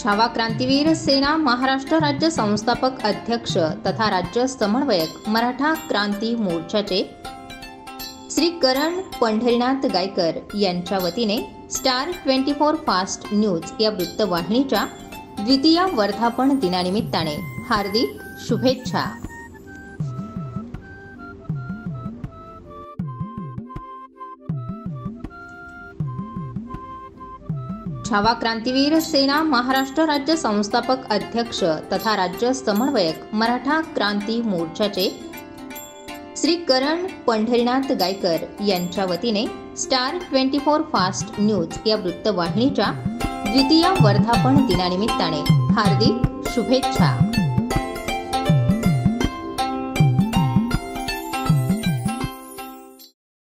छावा क्रांतीवीर सेना महाराष्ट्र राज्य संस्थापक अध्यक्ष तथा राज्य समन्वयक मराठा क्रांती मोर्चाचे श्री करण पंढरीनाथ गायकर यांच्या वतीने स्टार 24 फास्ट न्यूज या वृत्तवाहिनीच्या द्वितीय वर्धापन दिनानिमित्ताने हार्दिक शुभेच्छा। छावा क्रांतीवीर सेना महाराष्ट्र राज्य संस्थापक अध्यक्ष तथा राज्य समन्वयक मराठा क्रांती मोर्चाचे श्री करण पंढरीनाथ गायकर यांच्या वतीने स्टार 24 फास्ट न्यूज या वृत्तवाहिनीच्या द्वितीय वर्धापन दिनानिमित्ताने हार्दिक शुभेच्छा।